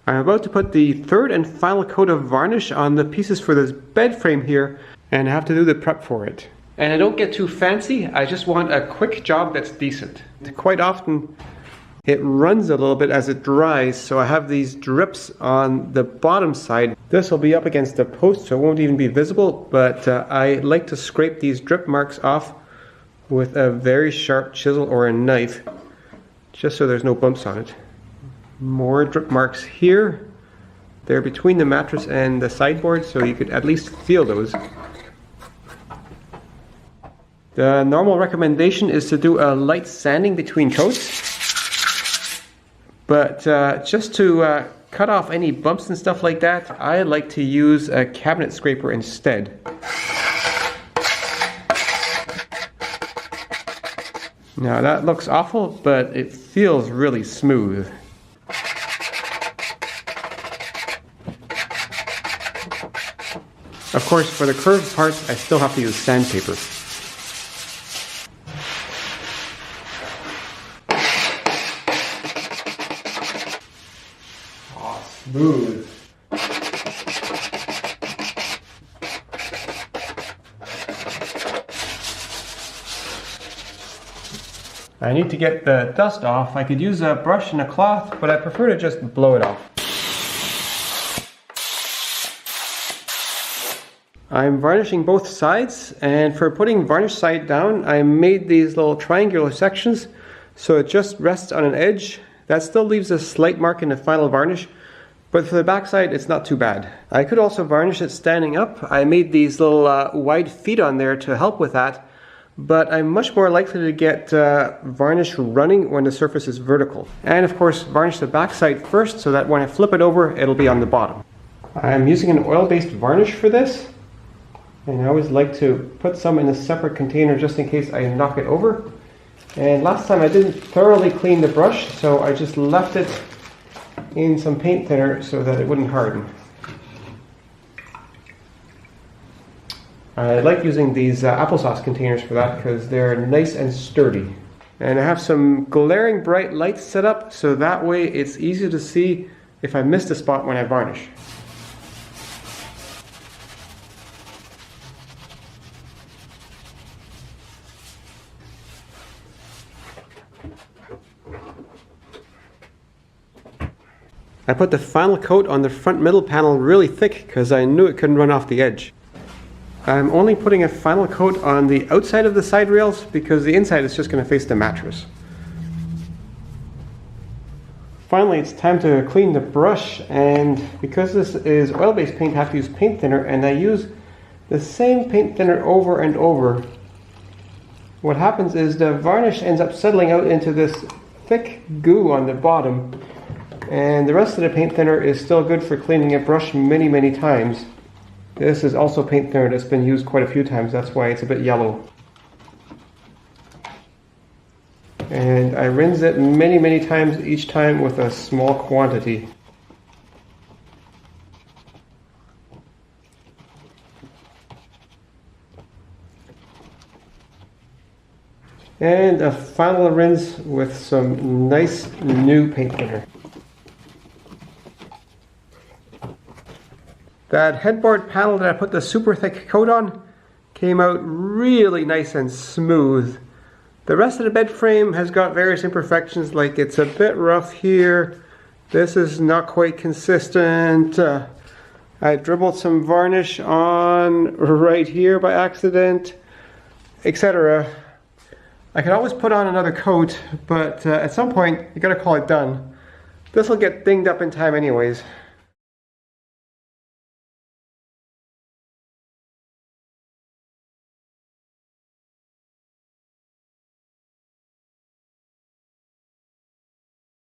I'm about to put the third and final coat of varnish on the pieces for this bed frame here, and I have to do the prep for it. And I don't get too fancy, I just want a quick job that's decent. Quite often it runs a little bit as it dries, so I have these drips on the bottom side. This will be up against the post, so it won't even be visible, but I like to scrape these drip marks off with a very sharp chisel or a knife, just so there's no bumps on it. More drip marks here. They're between the mattress and the sideboard, so you could at least feel those. The normal recommendation is to do a light sanding between coats, but just to cut off any bumps and stuff like that, I like to use a cabinet scraper instead. Now that looks awful, but it feels really smooth. Of course, for the curved parts, I still have to use sandpaper. Oh, smooth. I need to get the dust off. I could use a brush and a cloth, but I prefer to just blow it off. I'm varnishing both sides, and for putting varnish side down, I made these little triangular sections so it just rests on an edge. That still leaves a slight mark in the final varnish, but for the back side it's not too bad. I could also varnish it standing up. I made these little wide feet on there to help with that, but I'm much more likely to get varnish running when the surface is vertical. And of course, varnish the back side first so that when I flip it over, it'll be on the bottom. I'm using an oil-based varnish for this. And I always like to put some in a separate container just in case I knock it over. And last time I didn't thoroughly clean the brush, so I just left it in some paint thinner so that it wouldn't harden. I like using these applesauce containers for that because they're nice and sturdy. And I have some glaring bright lights set up so that way it's easy to see if I missed a spot when I varnish. I put the final coat on the front middle panel really thick because I knew it couldn't run off the edge. I'm only putting a final coat on the outside of the side rails because the inside is just going to face the mattress. Finally, it's time to clean the brush, and because this is oil-based paint, I have to use paint thinner, and I use the same paint thinner over and over. What happens is the varnish ends up settling out into this thick goo on the bottom, and the rest of the paint thinner is still good for cleaning a brush many, many times. This is also paint thinner that's been used quite a few times, that's why it's a bit yellow. And I rinse it many, many times each time with a small quantity. And a final rinse with some nice new paint thinner. That headboard panel that I put the super thick coat on came out really nice and smooth. The rest of the bed frame has got various imperfections, like it's a bit rough here. This is not quite consistent. I dribbled some varnish on right here by accident, etc. I could always put on another coat, but at some point you gotta call it done. This will get dinged up in time anyways.